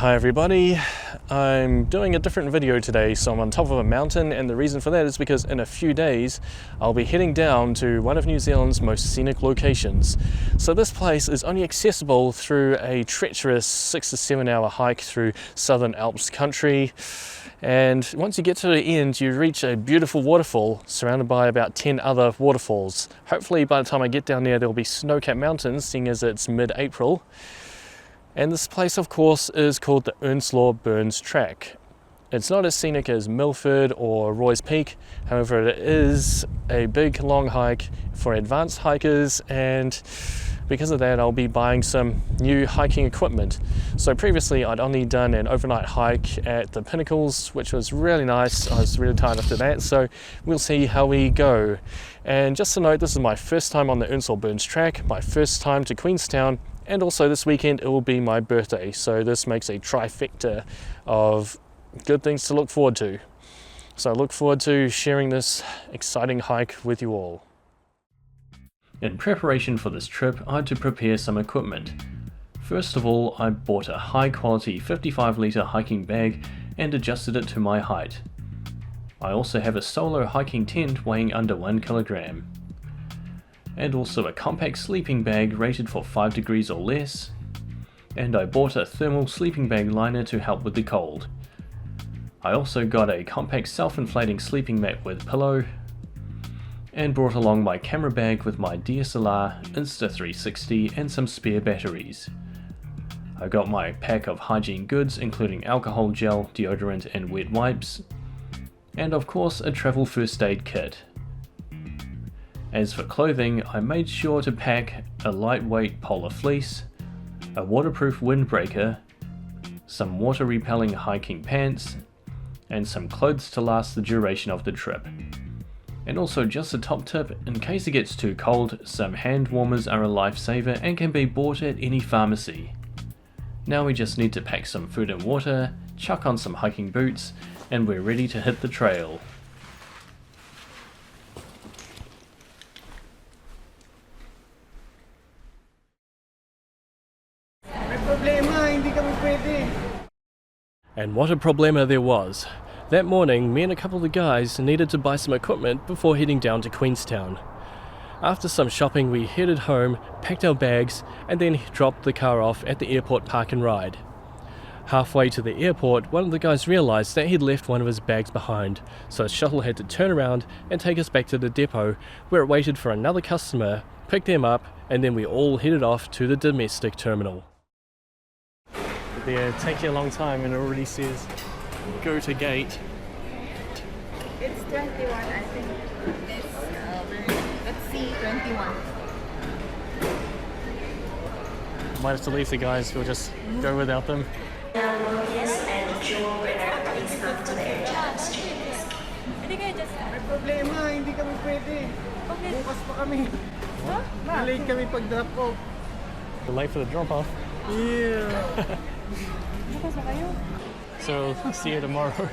Hi everybody, I'm doing a different video today. So I'm on top of a mountain, and the reason for that is because in a few days I'll be heading down to one of New Zealand's most scenic locations. So this place is only accessible through a treacherous 6 to 7 hour hike through Southern Alps country, and once you get to the end you reach a beautiful waterfall surrounded by about 10 other waterfalls. Hopefully by the time I get down there will be snow-capped mountains, seeing as it's mid-April. And this place, of course, is called the Earnslaw Burns track. It's not as scenic as Milford or Roy's Peak, however it is a big long hike for advanced hikers, and because of that I'll be buying some new hiking equipment. So previously I'd only done an overnight hike at the Pinnacles, which was really nice. I was really tired after that, so we'll see how we go. And just to note, this is my first time on the Earnslaw Burns track, my first time to Queenstown, and also this weekend it will be my birthday, so this makes a trifecta of good things to look forward to. So I look forward to sharing this exciting hike with you all. In preparation for this trip, I had to prepare some equipment. First of all, I bought a high quality 55 litre hiking bag and adjusted it to my height. I also have a solo hiking tent weighing under 1 kilogram. And also a compact sleeping bag rated for 5 degrees or less, and I bought a thermal sleeping bag liner to help with the cold. I also got a compact self-inflating sleeping mat with pillow, and brought along my camera bag with my DSLR, Insta360 and some spare batteries. I got my pack of hygiene goods including alcohol gel, deodorant and wet wipes, and of course a travel first aid kit. As for clothing, I made sure to pack a lightweight polar fleece, a waterproof windbreaker, some water repelling hiking pants, and some clothes to last the duration of the trip. And also, just a top tip, in case it gets too cold, some hand warmers are a lifesaver and can be bought at any pharmacy. Now we just need to pack some food and water, chuck on some hiking boots, and we're ready to hit the trail. And what a problema there was. That morning, me and a couple of the guys needed to buy some equipment before heading down to Queenstown. After some shopping, we headed home, packed our bags, and then dropped the car off at the airport park and ride. Halfway to the airport, one of the guys realised that he'd left one of his bags behind, so the shuttle had to turn around and take us back to the depot, where it waited for another customer, picked them up, and then we all headed off to the domestic terminal. They take you a long time, and it already says go to gate. It's 21, I think. Let's see, 21. Might have to leave the guys, we'll just go without them. Yes, and Joe Brenner, please come to the air chance. Hindi kayo just... May problema, hindi kami pwede. Bukas pa kami. Huh? Late kami pag-drop off. We're late for the drop off. Yeah. Bukas na kayo. So see you tomorrow.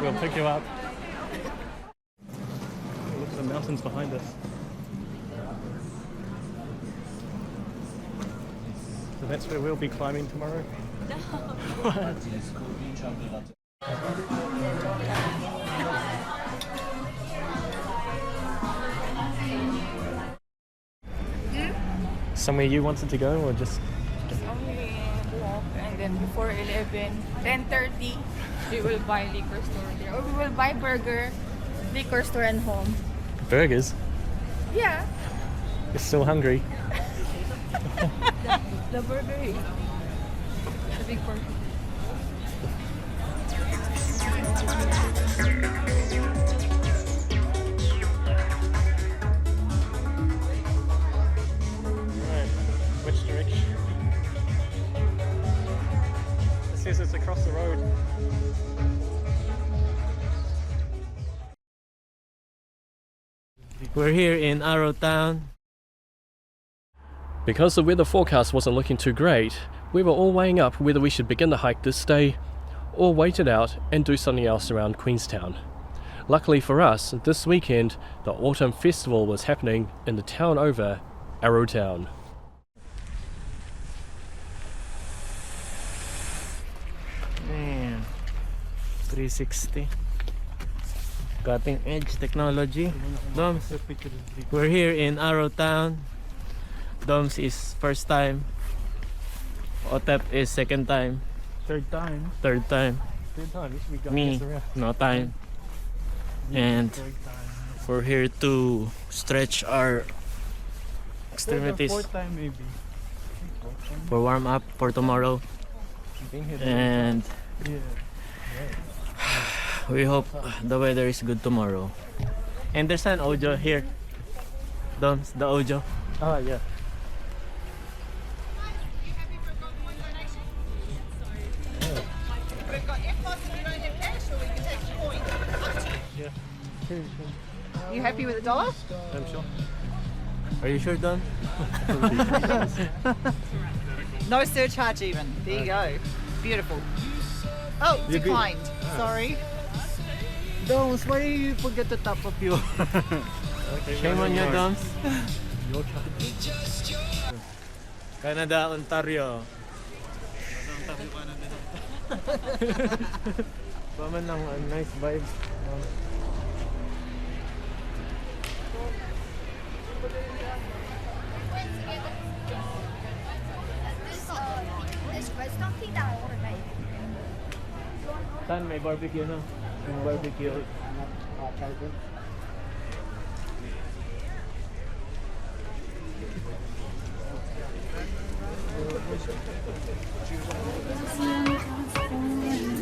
We'll pick you up. Look at the mountains behind us. So that's where we'll be climbing tomorrow. Somewhere you wanted to go, or just Only walk, and then before 10:30, we will buy liquor store there. Or we will buy burger, liquor store and home. burgers? Yeah. You're still hungry. The burger is the big portion. Right, which direction? It says it's across the road. We're here in Arrowtown. Because the weather forecast wasn't looking too great, we were all weighing up whether we should begin the hike this day or wait it out and do something else around Queenstown. Luckily for us, this weekend the Autumn Festival was happening in the town over, Arrowtown. 360. Cutting edge technology. Doms, we're here in Arrowtown. Doms is first time. Otep is second time. Third time. Third time. Me, no time. And we're here to stretch our extremities Fourth time maybe. for warm up for tomorrow. And we hope the weather is good tomorrow. And there's an Ojo here. Doms, the Ojo. Ah, yeah. You happy with the $1? I'm sure. Are you sure, Dom? No surcharge even. There you go. Beautiful. Oh, declined. Sorry. Doms, why you forget to top up you? Shame on you, Doms. Canada, Ontario. Paman ng nice vibe. Tan, may barbecue na. May barbecue.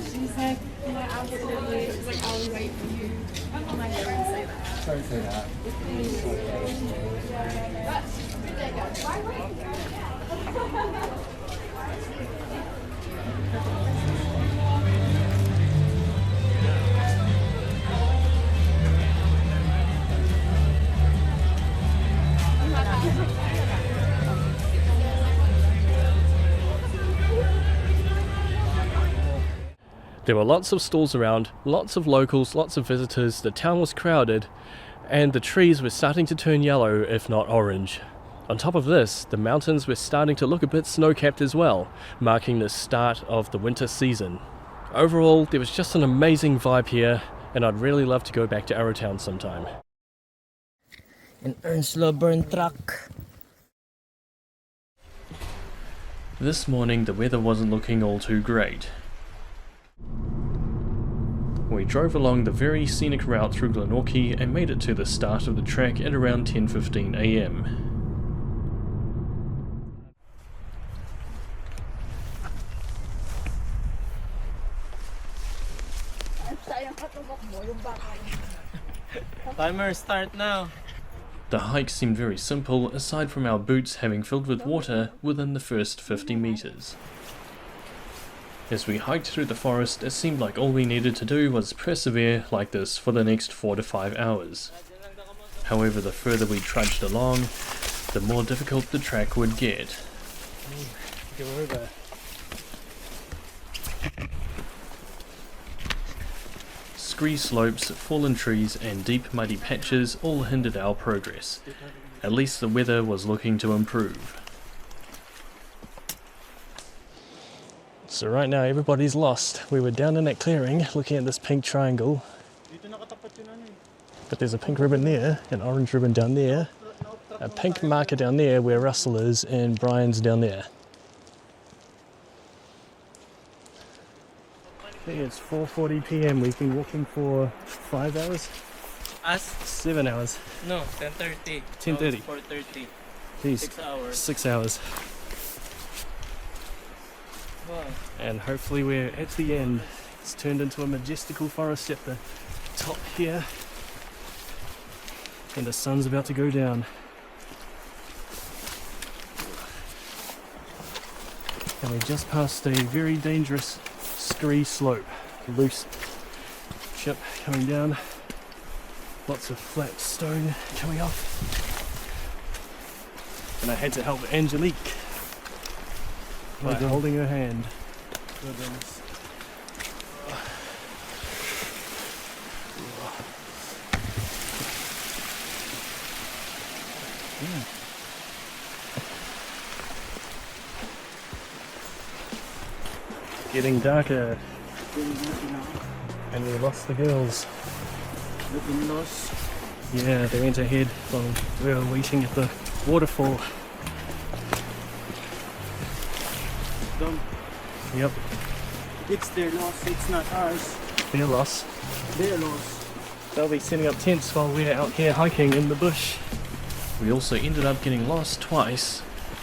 She's like, absolutely. She's like, I'll wait for you. Oh my God, don't say that. Sorry to say that. There were lots of stalls around, lots of locals, lots of visitors, the town was crowded, and the trees were starting to turn yellow, if not orange. On top of this, the mountains were starting to look a bit snow-capped as well, marking the start of the winter season. Overall, there was just an amazing vibe here, and I'd really love to go back to Arrowtown sometime. An Earnslaw Burns truck. This morning, the weather wasn't looking all too great. We drove along the very scenic route through Glenorchy and made it to the start of the trek at around 10:15 AM. Timer start now. The hike seemed very simple, aside from our boots having filled with water within the first 50 meters. As we hiked through the forest, it seemed like all we needed to do was persevere like this for the next 4 to 5 hours. However, the further we trudged along, the more difficult the track would get. Scree slopes, fallen trees and deep muddy patches all hindered our progress. At least the weather was looking to improve. So right now everybody's lost. We were down in that clearing looking at this pink triangle. But there's a pink ribbon there, an orange ribbon down there, a pink marker down there where Russell is, and Bryan's down there. I think it's 4:40 PM. We've been walking for 5 hours? Us? 7 hours. No, 10:30. 10:30. 4:30. Jeez. 6 hours. 6 hours. Wow. And hopefully we're at the end. It's turned into a majestical forest at the top here. And the sun's about to go down. And we just passed a very dangerous scree slope. Loose chip coming down. Lots of flat stone coming off. And I had to help Angelique by holding her hand. Getting darker. And we lost the girls. The in-laws. Yeah, they went ahead while we were waiting at the waterfall. Don't. Yep, It's their loss, it's not ours. their loss. Their loss. They'll be setting up tents while we're out here hiking in the bush. We also ended up getting lost twice,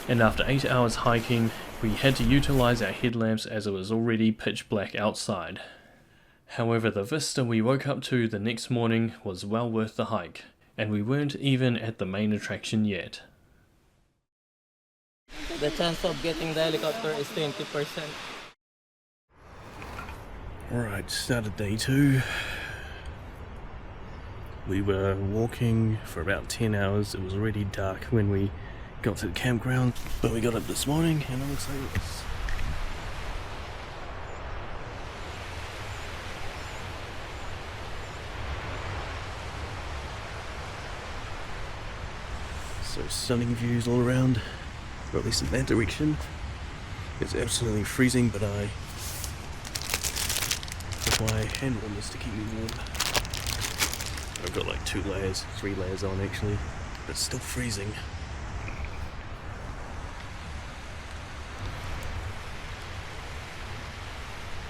and after 8 hours hiking, we had to utilize our headlamps as it was already pitch black outside. However, the vista we woke up to the next morning was well worth the hike, and we weren't even at the main attraction yet. The chance of getting the helicopter is 20%. Alright, started day 2. We were walking for about 10 hours. It was already dark when we got to the campground, but we got up this morning and it looks like this. So stunning views all around, or at least in that direction. It's absolutely freezing, but I put my hand warmers to keep me warm. I've got like 2 layers, 3 layers on actually, but it's still freezing.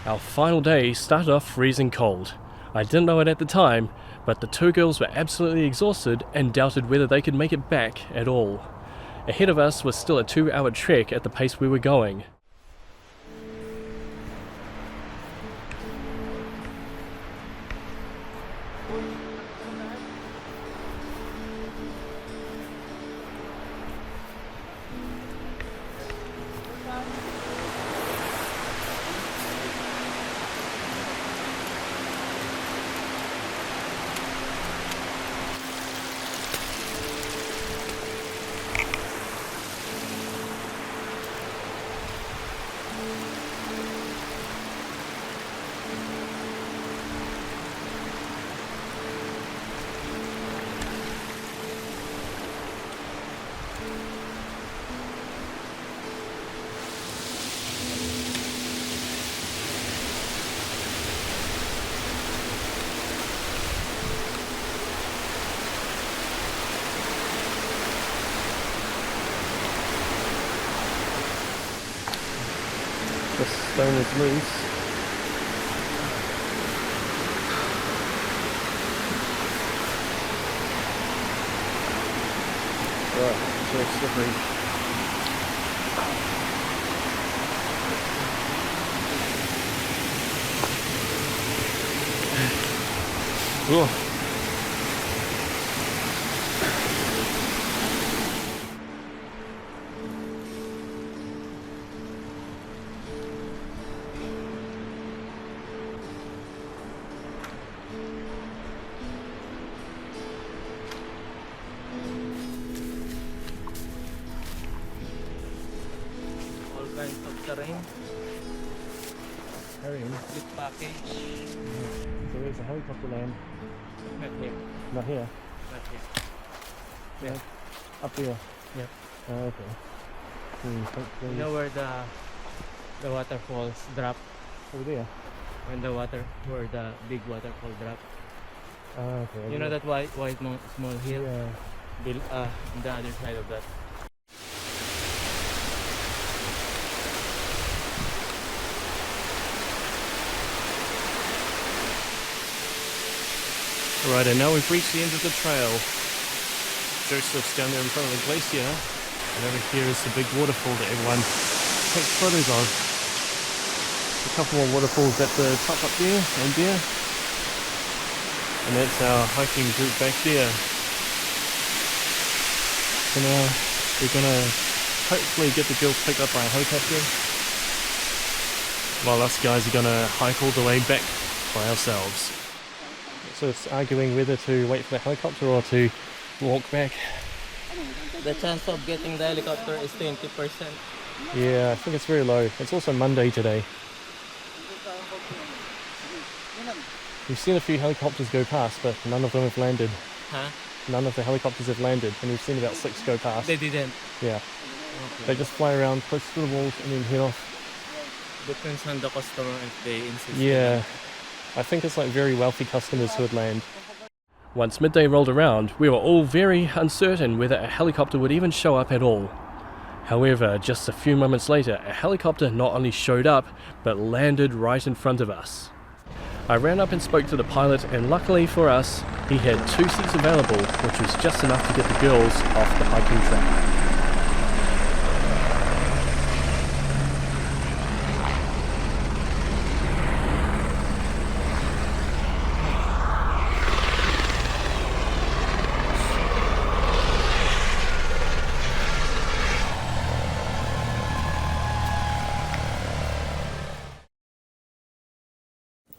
Our final day started off freezing cold. I didn't know it at the time, but the 2 girls were absolutely exhausted and doubted whether they could make it back at all. Ahead of us was still a 2-hour trek at the pace we were going. The stone is loose. Right, it's all slippery. Oh. All kinds of terrain. Carry on. With package. So there's a helicopter land. Not here. Not here. Not here. Yeah. Up here. Yep. Oh, okay. Hopefully. You know where the waterfalls drop? Over there. When where the big waterfall drop. Oh, okay. You know that white small hill? Yeah. On the other side of that. Right, and now we've reached the end of the trail. Joseph's down there in front of the glacier, and over here is the big waterfall that everyone takes photos of. A couple more waterfalls at the top up there and there. And that's our hiking group back there. So now we're gonna hopefully get the girls picked up by a helicopter, while us guys are gonna hike all the way back by ourselves. So it's arguing whether to wait for the helicopter or to walk back. The chance of getting the helicopter is 20%. Yeah, I think it's very low. It's also Monday today. We've seen a few helicopters go past, but none of them have landed. Huh? None of the helicopters have landed, and we've seen about 6 go past. They didn't. Yeah. Okay. They just fly around, close to the walls, and then head off. Depends on the customer if they insist. Yeah. I think it's like very wealthy customers who would land. Once midday rolled around, we were all very uncertain whether a helicopter would even show up at all. However, just a few moments later, a helicopter not only showed up, but landed right in front of us. I ran up and spoke to the pilot, and luckily for us, he had 2 seats available, which was just enough to get the girls off the hiking track.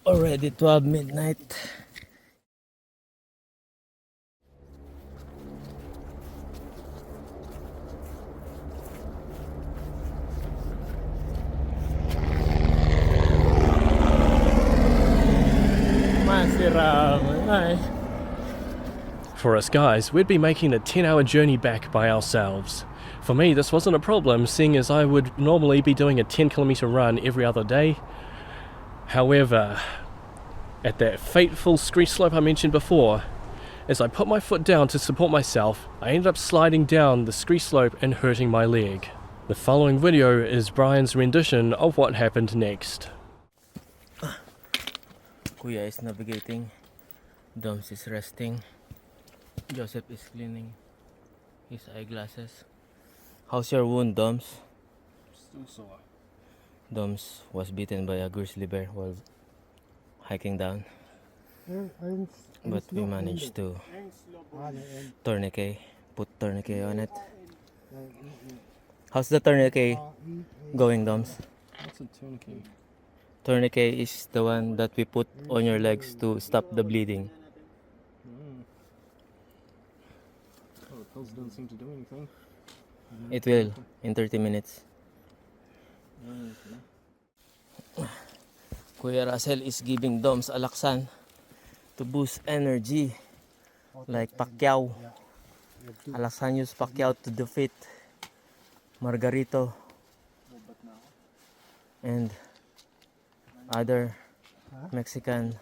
Already 12 midnight. For us guys, we'd be making a 10-hour journey back by ourselves. For me, this wasn't a problem, seeing as I would normally be doing a 10-kilometer run every other day. However, at that fateful scree slope I mentioned before, as I put my foot down to support myself, I ended up sliding down the scree slope and hurting my leg. The following video is Bryan's rendition of what happened next. Kuya is navigating. Doms is resting. Joseph is cleaning his eyeglasses. How's your wound, Doms? Still sore. Doms was bitten by a grizzly bear while hiking down, but we managed to put tourniquet on it. How's the tourniquet going, Doms? What's a tourniquet? Tourniquet is the one that we put on your legs to stop the bleeding. Oh, the pills don't seem to do anything. It will in 30 minutes. Kuya Russell is giving Doms alaksan to boost energy, like Pacquiao. Alaksan used Pacquiao to defeat Margarito and other Mexican.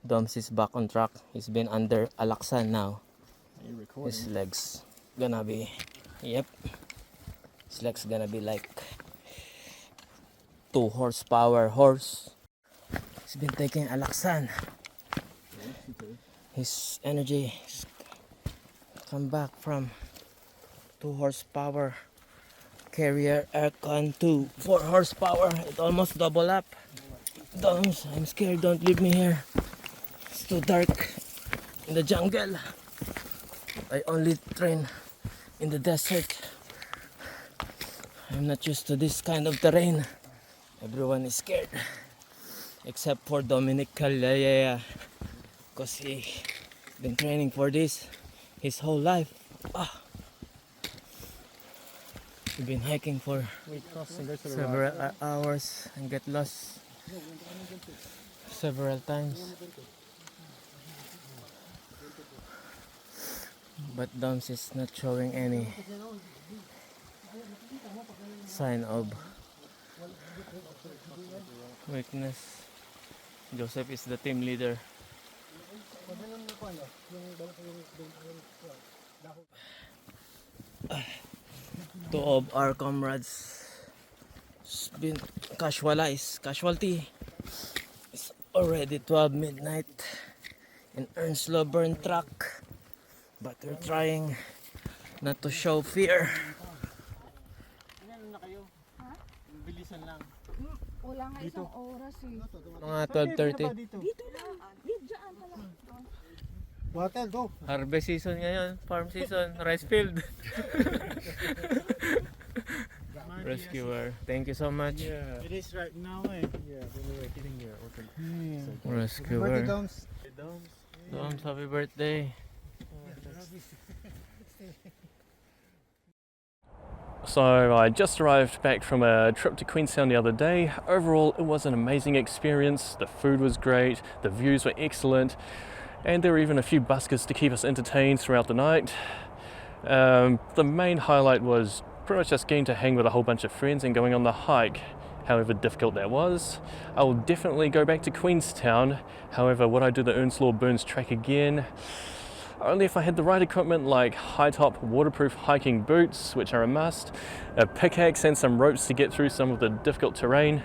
Doms is back on track. He's been under alaksan now. His legs gonna be, yep, his legs gonna be like 2 horsepower horse. He's been taking alaksan. His energy come back from 2 horsepower carrier aircon to 4 horsepower. It almost double up. Doms, I'm scared. Don't leave me here. It's too dark in the jungle. I only train in the desert. I'm not used to this kind of terrain. Everyone is scared except for Dominic Calleja, because he been training for this his whole life. We've been hiking for several hours and get lost several times. But Doms is not showing any sign of weakness. Joseph is the team leader. Two of our comrades has been casualty. It's already 12 midnight in Earnslaw Burns truck, but we're trying not to show fear. Wala nga isang oras eh. Mga 12:30. Dito lang. Diyan pala. Water, go. Harvest season ngayon, farm season, rice field. Rescuer, thank you so much. It is right now, eh. Yeah, when we were getting there, open. Rescuer. Doms. Doms, happy birthday. So I just arrived back from a trip to Queenstown the other day. Overall, it was an amazing experience. The food was great, the views were excellent, and there were even a few buskers to keep us entertained throughout the night. The main highlight was pretty much just getting to hang with a whole bunch of friends and going on the hike. however difficult that was. I will definitely go back to Queenstown. However, would I do the Earnslaw Burns track again? Only if I had the right equipment like high top waterproof hiking boots, which are a must, a pickaxe and some ropes to get through some of the difficult terrain.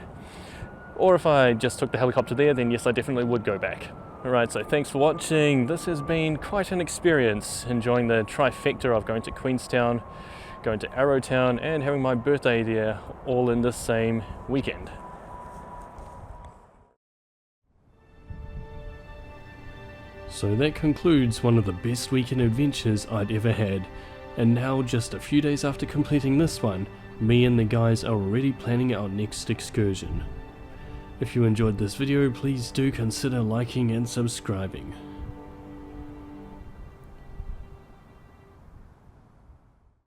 Or if I just took the helicopter there, then yes, I definitely would go back. Alright, so thanks for watching. This has been quite an experience, enjoying the trifecta of going to Queenstown, going to Arrowtown and having my birthday there all in the same weekend. So that concludes one of the best weekend adventures I'd ever had, and now just a few days after completing this one, me and the guys are already planning our next excursion. If you enjoyed this video, please do consider liking and subscribing.